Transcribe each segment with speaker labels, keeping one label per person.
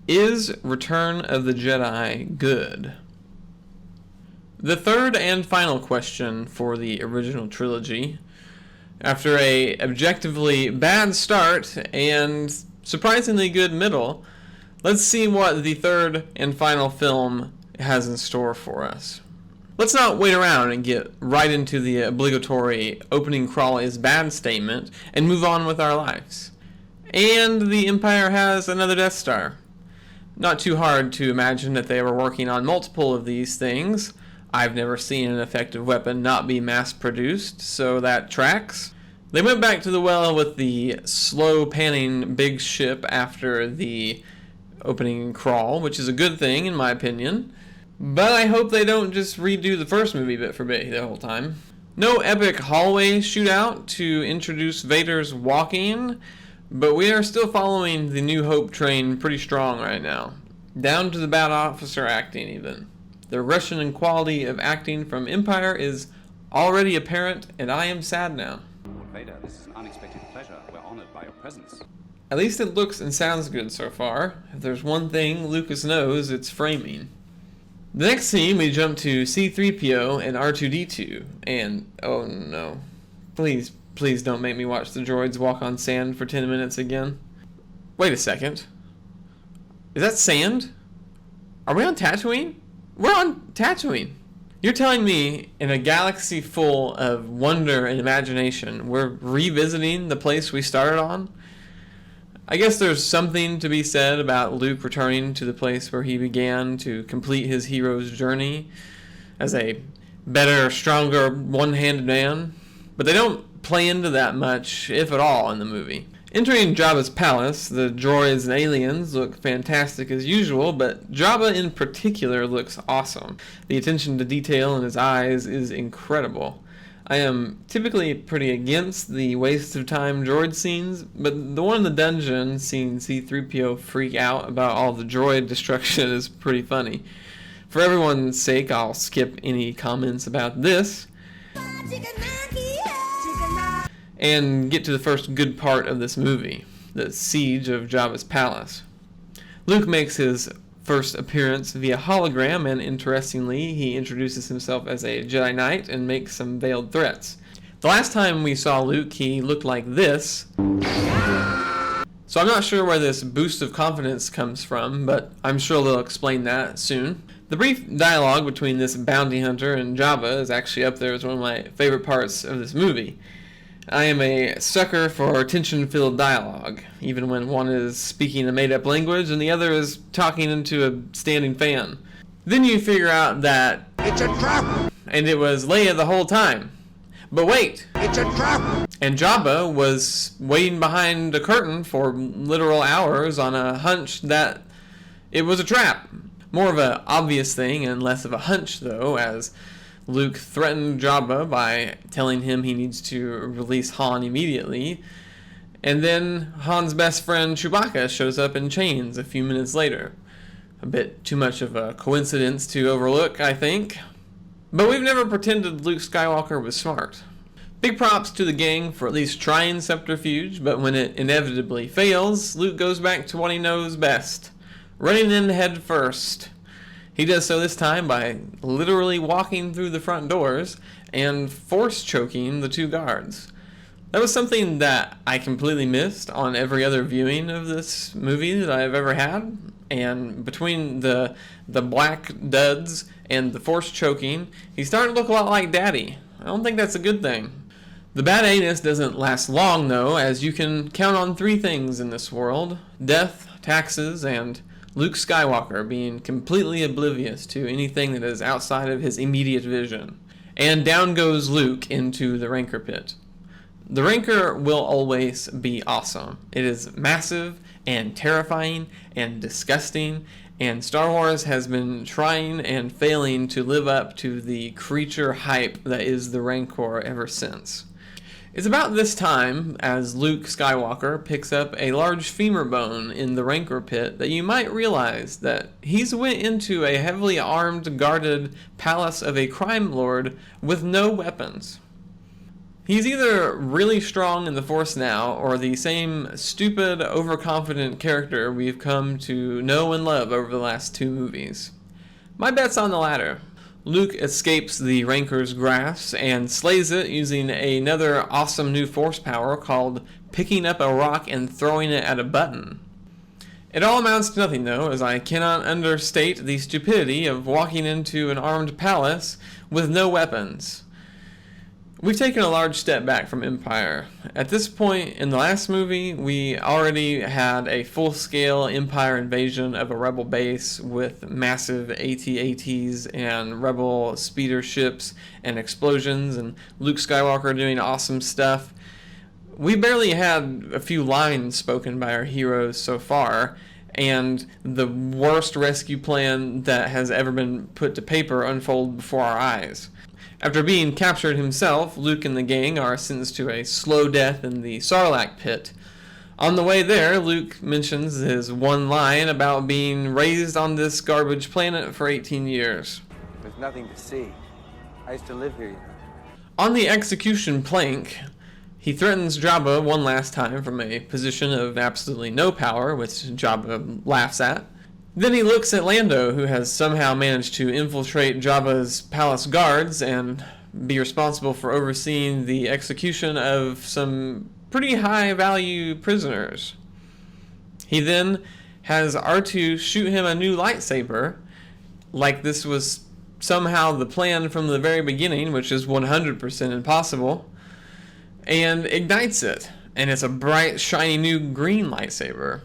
Speaker 1: Is Return of the Jedi good? The third and final question for the original trilogy. After a objectively bad start and surprisingly good middle, let's see what the third and final film has in store for us. Let's not wait around and get right into the obligatory opening crawl is bad statement and move on with our lives. And the Empire has another Death Star. Not too hard to imagine that they were working on multiple of these things. I've never seen an effective weapon not be mass-produced, so that tracks. They went back to the well with the slow panning big ship after the opening crawl, which is a good thing in my opinion. But I hope they don't just redo the first movie bit for bit the whole time. No epic hallway shootout to introduce Vader's walking, but we are still following the New Hope train pretty strong right now. Down to the bad officer acting even. The regression in quality of acting from Empire is already apparent, and I am sad now.
Speaker 2: Lord Vader, this is an unexpected pleasure. We're honored by your presence.
Speaker 1: At least it looks and sounds good so far. If there's one thing Lucas knows, it's framing. The next scene, we jump to C-3PO and R2-D2, and oh no. Please don't make me watch the droids walk on sand for 10 minutes again. Wait a second. Is that sand? Are we on Tatooine? We're on Tatooine. You're telling me in a galaxy full of wonder and imagination, we're revisiting the place we started on? I guess there's something to be said about Luke returning to the place where he began to complete his hero's journey as a better, stronger, one-handed man. But they don't play into that much, if at all, in the movie. Entering Jabba's palace, the droids and aliens look fantastic as usual, but Jabba in particular looks awesome. The attention to detail in his eyes is incredible. I am typically pretty against the waste of time droid scenes, but the one in the dungeon seeing C-3PO freak out about all the droid destruction is pretty funny. For everyone's sake, I'll skip any comments about this and get to the first good part of this movie, the siege of Jabba's palace. Luke makes his first appearance via hologram, and interestingly, he introduces himself as a Jedi Knight and makes some veiled threats. The last time we saw Luke, he looked like this. So I'm not sure where this boost of confidence comes from, but I'm sure they'll explain that soon. The brief dialogue between this bounty hunter and Jabba is actually up there as one of my favorite parts of this movie. I am a sucker for tension-filled dialogue, even when one is speaking a made-up language and the other is talking into a standing fan. Then you figure out that
Speaker 3: it's a trap!
Speaker 1: And it was Leia the whole time. But wait!
Speaker 3: It's a trap!
Speaker 1: And Jabba was waiting behind a curtain for literal hours on a hunch that it was a trap. More of an obvious thing and less of a hunch, though, as Luke threatened Jabba by telling him he needs to release Han immediately, and then Han's best friend Chewbacca shows up in chains a few minutes later. A bit too much of a coincidence to overlook, I think. But we've never pretended Luke Skywalker was smart. Big props to the gang for at least trying subterfuge, but when it inevitably fails, Luke goes back to what he knows best, running in head first. He does so this time by literally walking through the front doors and force choking the two guards. That was something that I completely missed on every other viewing of this movie that I've ever had. And between the black duds and the force choking, he's starting to look a lot like Daddy. I don't think that's a good thing. The bad anus doesn't last long though, as you can count on three things in this world: death, taxes, and Luke Skywalker being completely oblivious to anything that is outside of his immediate vision. And down goes Luke into the Rancor pit. The Rancor will always be awesome. It is massive and terrifying and disgusting, and Star Wars has been trying and failing to live up to the creature hype that is the Rancor ever since. It's about this time, as Luke Skywalker picks up a large femur bone in the Rancor pit, that you might realize that he's went into a heavily armed, guarded palace of a crime lord with no weapons. He's either really strong in the Force now, or the same stupid, overconfident character we've come to know and love over the last 2 movies. My bet's on the latter. Luke escapes the Rancor's grasp and slays it using another awesome new Force power called picking up a rock and throwing it at a button. It all amounts to nothing, though, as I cannot understate the stupidity of walking into an armed palace with no weapons. We've taken a large step back from Empire. At this point in the last movie, we already had a full-scale Empire invasion of a Rebel base with massive AT-ATs and Rebel speeder ships and explosions, and Luke Skywalker doing awesome stuff. We barely had a few lines spoken by our heroes so far, and the worst rescue plan that has ever been put to paper unfolded before our eyes. After being captured himself, Luke and the gang are sentenced to a slow death in the Sarlacc pit. On the way there, Luke mentions his one line about being raised on this garbage planet for 18 years.
Speaker 4: There's nothing to see. I used to live here, you know.
Speaker 1: On the execution plank, he threatens Jabba one last time from a position of absolutely no power, which Jabba laughs at. Then he looks at Lando, who has somehow managed to infiltrate Jabba's palace guards and be responsible for overseeing the execution of some pretty high-value prisoners. He then has R2 shoot him a new lightsaber, like this was somehow the plan from the very beginning, which is 100% impossible, and ignites it, and it's a bright, shiny new green lightsaber.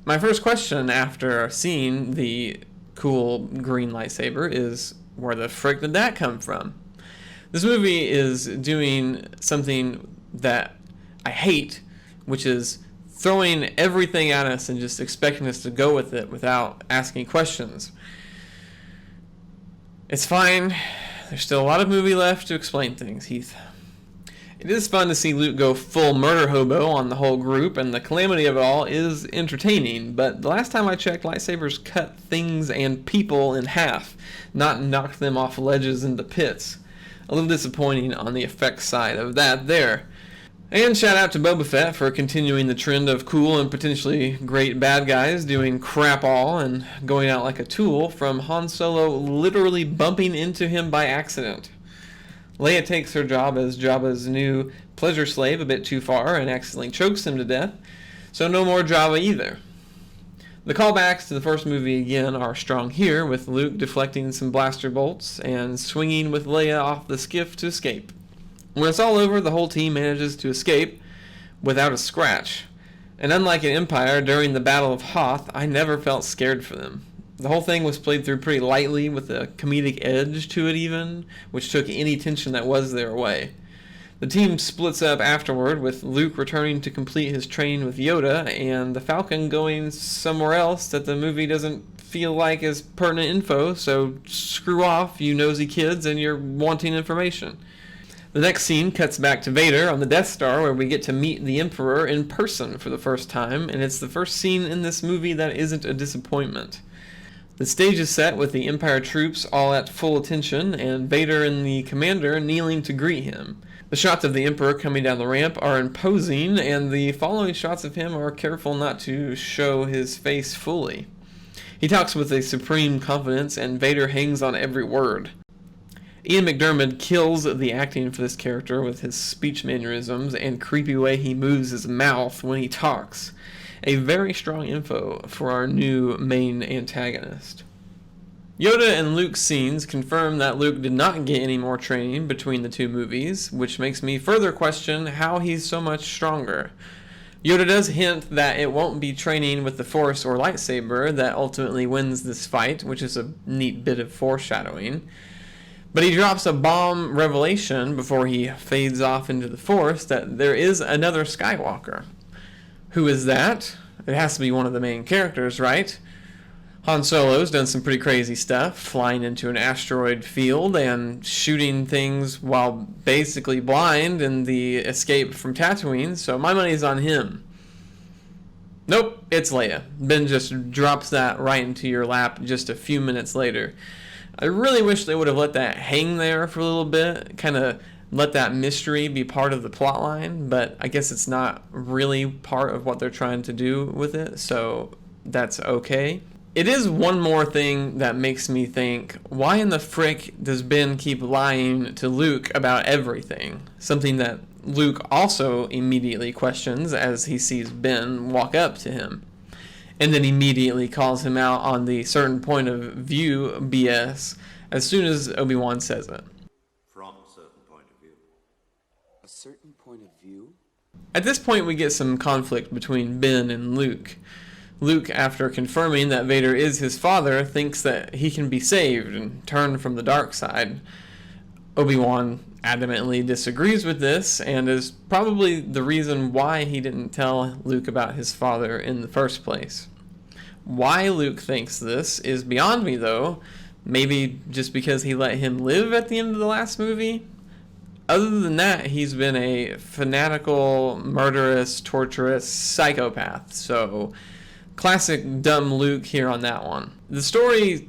Speaker 1: My first question after seeing the cool green lightsaber is, where the frick did that come from? This movie is doing something that I hate, which is throwing everything at us and just expecting us to go with it without asking questions. It's fine. There's still a lot of movie left to explain things, Heath. It is fun to see Luke go full murder hobo on the whole group, and the calamity of it all is entertaining, but the last time I checked, lightsabers cut things and people in half, not knock them off ledges into pits. A little disappointing on the effects side of that there. And shout out to Boba Fett for continuing the trend of cool and potentially great bad guys doing crap all and going out like a tool, from Han Solo literally bumping into him by accident. Leia takes her job as Jabba's new pleasure slave a bit too far and accidentally chokes him to death, so no more Jabba either. The callbacks to the first movie again are strong here, with Luke deflecting some blaster bolts and swinging with Leia off the skiff to escape. When it's all over, the whole team manages to escape without a scratch, and unlike in Empire, during the Battle of Hoth, I never felt scared for them. The whole thing was played through pretty lightly, with a comedic edge to it even, which took any tension that was there away. The team splits up afterward, with Luke returning to complete his training with Yoda, and the Falcon going somewhere else that the movie doesn't feel like is pertinent info, so screw off, you nosy kids, and you're wanting information. The next scene cuts back to Vader on the Death Star, where we get to meet the Emperor in person for the first time, and it's the first scene in this movie that isn't a disappointment. The stage is set with the Empire troops all at full attention, and Vader and the Commander kneeling to greet him. The shots of the Emperor coming down the ramp are imposing, and the following shots of him are careful not to show his face fully. He talks with a supreme confidence, and Vader hangs on every word. Ian McDiarmid kills the acting for this character with his speech mannerisms and creepy way he moves his mouth when he talks. A very strong info for our new main antagonist. Yoda and Luke's scenes confirm that Luke did not get any more training between the two movies, which makes me further question how he's so much stronger. Yoda does hint that it won't be training with the Force or lightsaber that ultimately wins this fight, which is a neat bit of foreshadowing. But he drops a bomb revelation before he fades off into the Force that there is another Skywalker. Who is that? It has to be one of the main characters, right? Han Solo's done some pretty crazy stuff, flying into an asteroid field and shooting things while basically blind in the escape from Tatooine, so my money's on him. Nope, it's Leia. Ben just drops that right into your lap just a few minutes later. I really wish they would have let that hang there for a little bit, kind of let that mystery be part of the plot line, but I guess it's not really part of what they're trying to do with it, so that's okay. It is one more thing that makes me think, why in the frick does Ben keep lying to Luke about everything? Something that Luke also immediately questions as he sees Ben walk up to him, and then immediately calls him out on the certain point of view BS as soon as Obi-Wan says it.
Speaker 5: From a certain point of view.
Speaker 4: A certain point of view?
Speaker 1: At this point, we get some conflict between Ben and Luke. Luke, after confirming that Vader is his father, thinks that he can be saved and turn from the dark side. Obi-Wan adamantly disagrees with this, and is probably the reason why he didn't tell Luke about his father in the first place. Why Luke thinks this is beyond me, though. Maybe just because he let him live at the end of the last movie? Other than that, he's been a fanatical, murderous, torturous psychopath, so classic dumb Luke here on that one. The story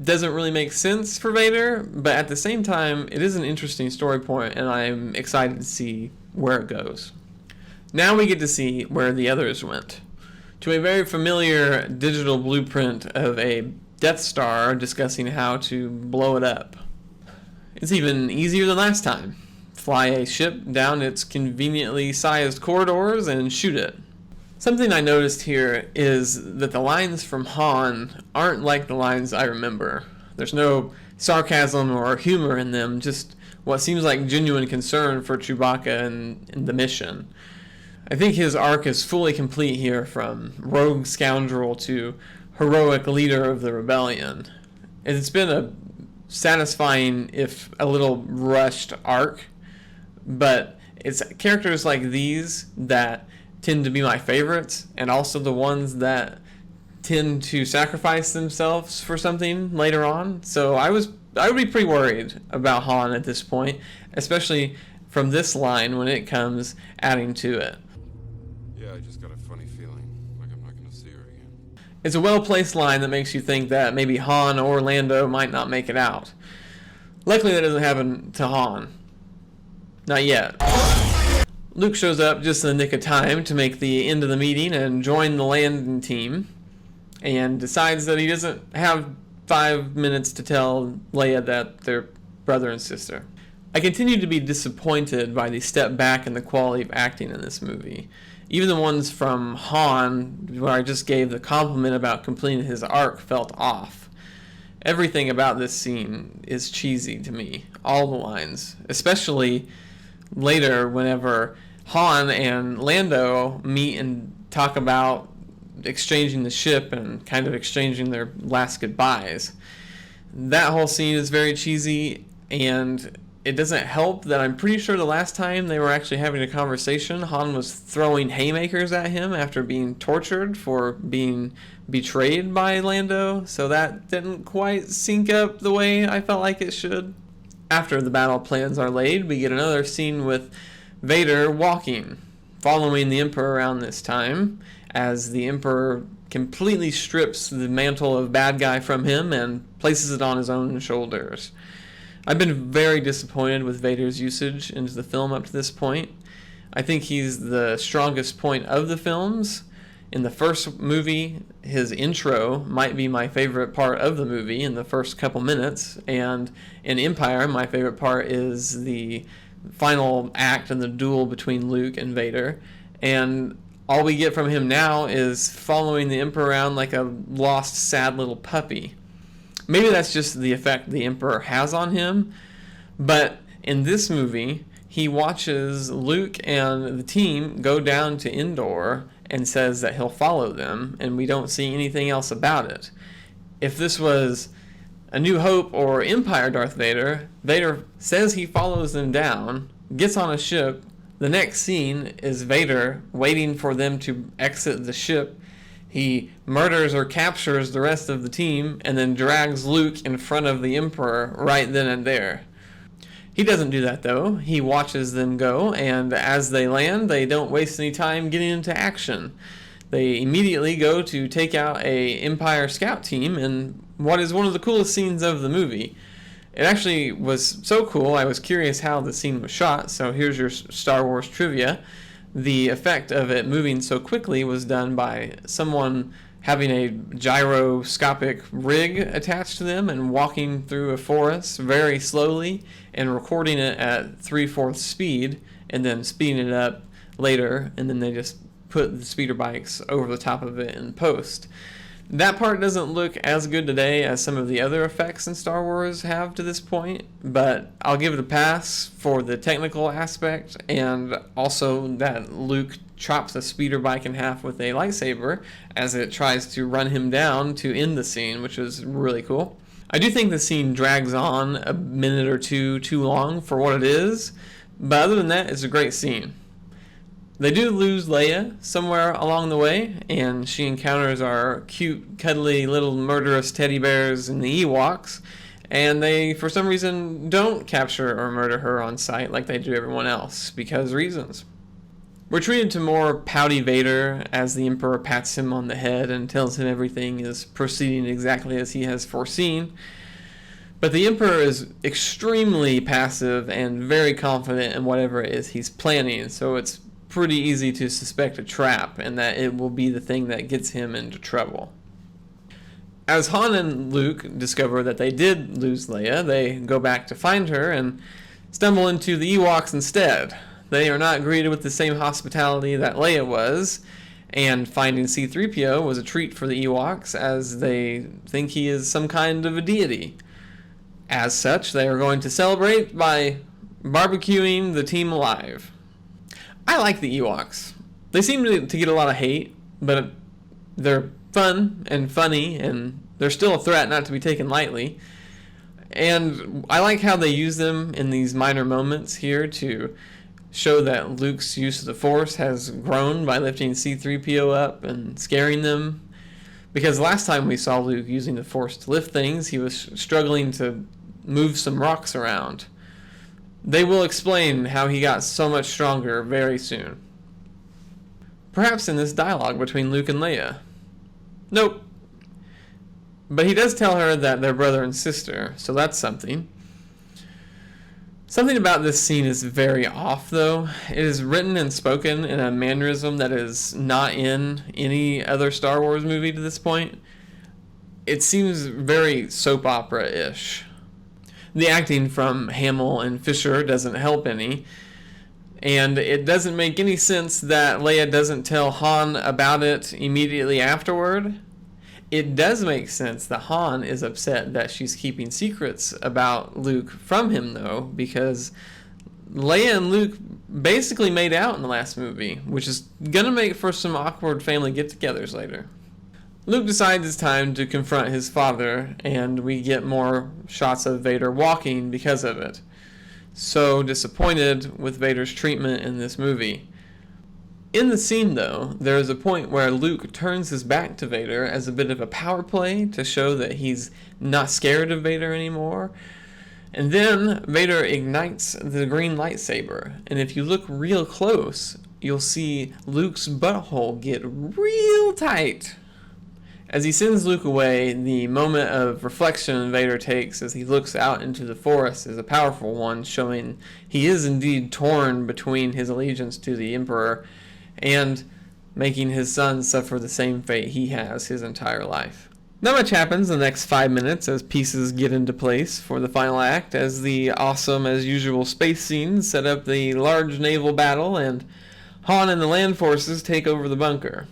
Speaker 1: doesn't really make sense for Vader, but at the same time, it is an interesting story point, and I'm excited to see where it goes. Now we get to see where the others went. To a very familiar digital blueprint of a Death Star discussing how to blow it up. It's even easier than last time. Fly a ship down its conveniently sized corridors and shoot it. Something I noticed here is that the lines from Han aren't like the lines I remember. There's no sarcasm or humor in them, just what seems like genuine concern for Chewbacca and the mission. I think his arc is fully complete here, from rogue scoundrel to heroic leader of the rebellion. It's been a satisfying, if a little rushed, arc, but it's characters like these that tend to be my favorites, and also the ones that tend to sacrifice themselves for something later on. So I would be pretty worried about Han at this point, especially from this line when it comes adding to it.
Speaker 6: Yeah, I just got a funny feeling, like I'm not gonna see her again.
Speaker 1: It's a well-placed line that makes you think that maybe Han or Lando might not make it out. Luckily that doesn't happen to Han. Not yet. Luke shows up just in the nick of time to make the end of the meeting and join the landing team, and decides that he doesn't have 5 minutes to tell Leia that they're brother and sister. I continue to be disappointed by the step back in the quality of acting in this movie. Even the ones from Han, where I just gave the compliment about completing his arc, felt off. Everything about this scene is cheesy to me. All the lines. Especially later whenever Han and Lando meet and talk about exchanging the ship and kind of exchanging their last goodbyes. That whole scene is very cheesy, and it doesn't help that I'm pretty sure the last time they were actually having a conversation, Han was throwing haymakers at him after being tortured for being betrayed by Lando, so that didn't quite sync up the way I felt like it should. After the battle plans are laid, we get another scene with Vader walking, following the Emperor around this time, as the Emperor completely strips the mantle of bad guy from him and places it on his own shoulders. I've been very disappointed with Vader's usage into the film up to this point. I think he's the strongest point of the films. In the first movie, his intro might be my favorite part of the movie in the first couple minutes, and in Empire, my favorite part is the final act and the duel between Luke and Vader, and all we get from him now is following the Emperor around like a lost, sad little puppy. Maybe that's just the effect the Emperor has on him, but in this movie, he watches Luke and the team go down to Endor and says that he'll follow them, and we don't see anything else about it. If this was A New Hope or Empire Darth Vader, Vader says he follows them down, gets on a ship. The next scene is Vader waiting for them to exit the ship. He murders or captures the rest of the team and then drags Luke in front of the Emperor right then and there. He doesn't do that though. He watches them go, and as they land, they don't waste any time getting into action. They immediately go to take out a Empire scout team in what is one of the coolest scenes of the movie. It actually was so cool, I was curious how the scene was shot, so here's your Star Wars trivia. The effect of it moving so quickly was done by someone having a gyroscopic rig attached to them and walking through a forest very slowly and recording it at 3/4 speed and then speeding it up later, and then they just put the speeder bikes over the top of it in post. That part doesn't look as good today as some of the other effects in Star Wars have to this point, but I'll give it a pass for the technical aspect, and also that Luke chops a speeder bike in half with a lightsaber as it tries to run him down to end the scene, which is really cool. I do think the scene drags on a minute or two too long for what it is, but other than that, it's a great scene. They do lose Leia somewhere along the way, and she encounters our cute, cuddly little murderous teddy bears in the Ewoks, and they, for some reason, don't capture or murder her on sight like they do everyone else, because reasons. We're treated to more pouty Vader as the Emperor pats him on the head and tells him everything is proceeding exactly as he has foreseen. But the Emperor is extremely passive and very confident in whatever it is he's planning, so it's pretty easy to suspect a trap and that it will be the thing that gets him into trouble. As Han and Luke discover that they did lose Leia, they go back to find her and stumble into the Ewoks instead. They are not greeted with the same hospitality that Leia was, and finding C-3PO was a treat for the Ewoks as they think he is some kind of a deity. As such, they are going to celebrate by barbecuing the team alive. I like the Ewoks. They seem to get a lot of hate, but they're fun and funny, and they're still a threat not to be taken lightly. And I like how they use them in these minor moments here to show that Luke's use of the Force has grown by lifting C-3PO up and scaring them. Because last time we saw Luke using the Force to lift things, he was struggling to move some rocks around. They will explain how he got so much stronger very soon. Perhaps in this dialogue between Luke and Leia. Nope. But he does tell her that they're brother and sister, so that's something. Something about this scene is very off, though. It is written and spoken in a mannerism that is not in any other Star Wars movie to this point. It seems very soap opera-ish. The acting from Hamill and Fisher doesn't help any, and it doesn't make any sense that Leia doesn't tell Han about it immediately afterward. It does make sense that Han is upset that she's keeping secrets about Luke from him, though, because Leia and Luke basically made out in the last movie, which is going to make for some awkward family get-togethers later. Luke decides it's time to confront his father, and we get more shots of Vader walking because of it. So disappointed with Vader's treatment in this movie. In the scene, though, there is a point where Luke turns his back to Vader as a bit of a power play to show that he's not scared of Vader anymore. And then Vader ignites the green lightsaber, and if you look real close, you'll see Luke's butthole get real tight. As he sends Luke away, the moment of reflection Vader takes as he looks out into the forest is a powerful one, showing he is indeed torn between his allegiance to the Emperor and making his son suffer the same fate he has his entire life. Not much happens in the next 5 minutes as pieces get into place for the final act, as the awesome as usual space scenes set up the large naval battle and Han and the land forces take over the bunker.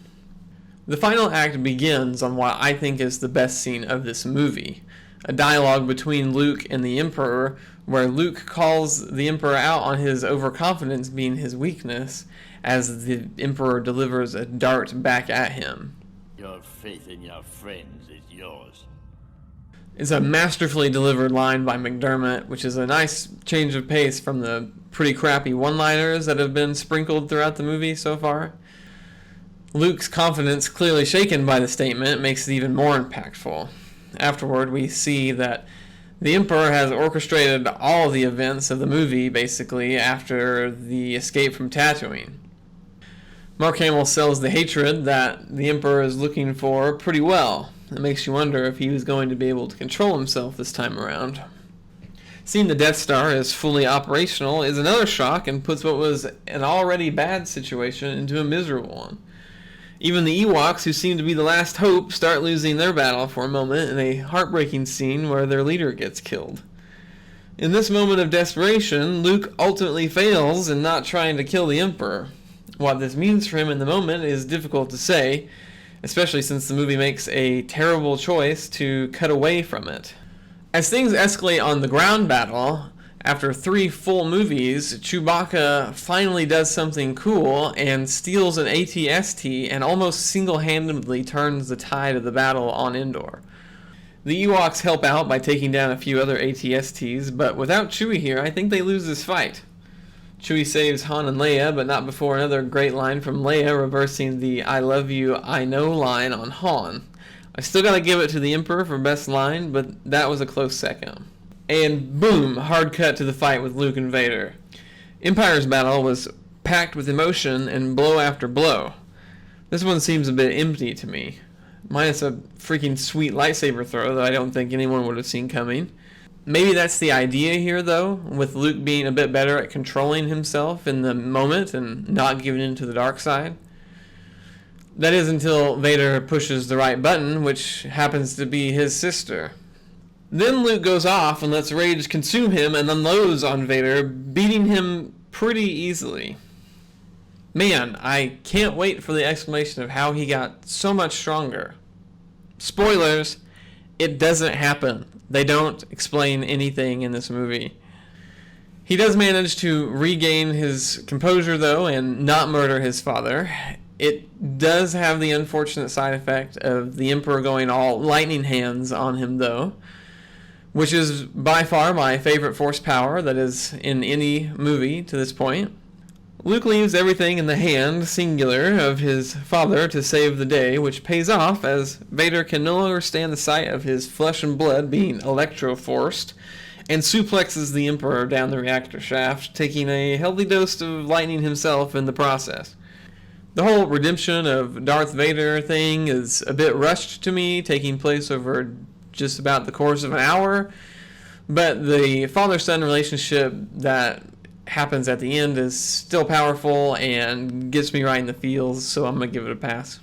Speaker 1: The final act begins on what I think is the best scene of this movie, a dialogue between Luke and the Emperor, where Luke calls the Emperor out on his overconfidence being his weakness, as the Emperor delivers a dart back at him.
Speaker 7: Your faith in your friends is yours.
Speaker 1: It's a masterfully delivered line by McDermott, which is a nice change of pace from the pretty crappy one-liners that have been sprinkled throughout the movie so far. Luke's confidence, clearly shaken by the statement, makes it even more impactful. Afterward, we see that the Emperor has orchestrated all the events of the movie, basically, after the escape from Tatooine. Mark Hamill sells the hatred that the Emperor is looking for pretty well. It makes you wonder if he was going to be able to control himself this time around. Seeing the Death Star as fully operational is another shock and puts what was an already bad situation into a miserable one. Even the Ewoks, who seem to be the last hope, start losing their battle for a moment in a heartbreaking scene where their leader gets killed. In this moment of desperation, Luke ultimately fails in not trying to kill the Emperor. What this means for him in the moment is difficult to say, especially since the movie makes a terrible choice to cut away from it. As things escalate on the ground battle, after 3 full movies, Chewbacca finally does something cool and steals an AT-ST and almost single-handedly turns the tide of the battle on Endor. The Ewoks help out by taking down a few other AT-STs, but without Chewie here, I think they lose this fight. Chewie saves Han and Leia, but not before another great line from Leia reversing the "I love you, I know" line on Han. I still gotta give it to the Emperor for best line, but that was a close second. And boom, hard cut to the fight with Luke and Vader. Empire's battle was packed with emotion and blow after blow. This one seems a bit empty to me, minus a freaking sweet lightsaber throw that I don't think anyone would have seen coming. Maybe that's the idea here, though, with Luke being a bit better at controlling himself in the moment and not giving in to the dark side. That is until Vader pushes the right button, which happens to be his sister. Then Luke goes off and lets rage consume him and unloads on Vader, beating him pretty easily. Man, I can't wait for the explanation of how he got so much stronger. Spoilers, it doesn't happen. They don't explain anything in this movie. He does manage to regain his composure, though, and not murder his father. It does have the unfortunate side effect of the Emperor going all lightning hands on him, though, which is by far my favorite Force power that is in any movie to this point. Luke leaves everything in the hand, singular, of his father to save the day, which pays off as Vader can no longer stand the sight of his flesh and blood being electro-forced, and suplexes the Emperor down the reactor shaft, taking a healthy dose of lightning himself in the process. The whole redemption of Darth Vader thing is a bit rushed to me, taking place over just about the course of an hour, but the father-son relationship that happens at the end is still powerful and gets me right in the feels, so I'm going to give it a pass.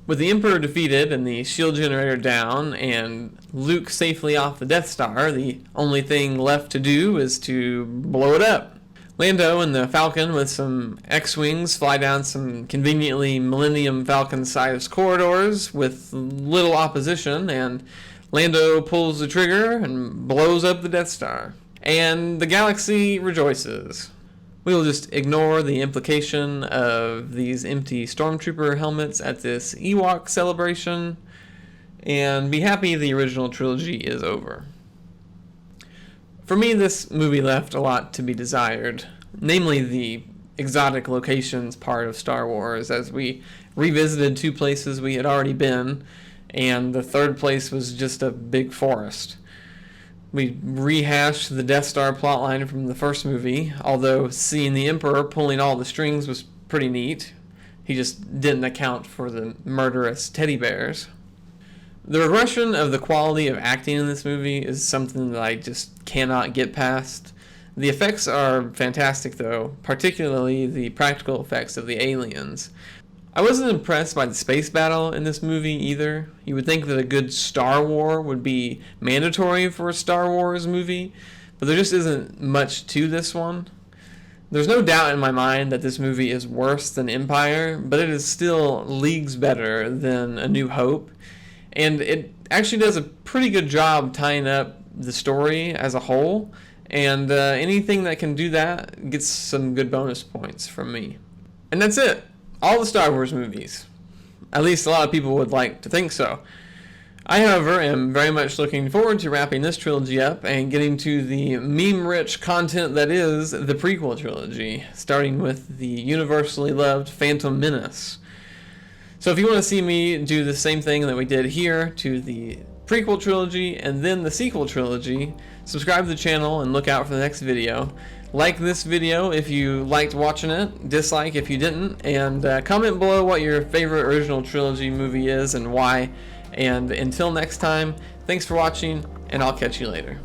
Speaker 1: With the Emperor defeated and the shield generator down and Luke safely off the Death Star, the only thing left to do is to blow it up. Lando and the Falcon with some X-Wings fly down some conveniently Millennium Falcon-sized corridors with little opposition, and Lando pulls the trigger and blows up the Death Star. And the galaxy rejoices. We will just ignore the implication of these empty stormtrooper helmets at this Ewok celebration and be happy the original trilogy is over. For me, this movie left a lot to be desired, namely the exotic locations part of Star Wars, as we revisited 2 places we had already been, and the third place was just a big forest. We rehashed the Death Star plotline from the first movie, although seeing the Emperor pulling all the strings was pretty neat. He just didn't account for the murderous teddy bears. The regression of the quality of acting in this movie is something that I just cannot get past. The effects are fantastic, though, particularly the practical effects of the aliens. I wasn't impressed by the space battle in this movie either. You would think that a good Star War would be mandatory for a Star Wars movie, but there just isn't much to this one. There's no doubt in my mind that this movie is worse than Empire, but it is still leagues better than A New Hope, and it actually does a pretty good job tying up the story as a whole, and anything that can do that gets some good bonus points from me. And that's it. All the Star Wars movies. At least a lot of people would like to think so. I, however, am very much looking forward to wrapping this trilogy up and getting to the meme-rich content that is the prequel trilogy, starting with the universally loved Phantom Menace. So if you want to see me do the same thing that we did here to the prequel trilogy and then the sequel trilogy, subscribe to the channel and look out for the next video. Like this video if you liked watching it, dislike if you didn't, and comment below what your favorite original trilogy movie is and why. And until next time, thanks for watching, and I'll catch you later.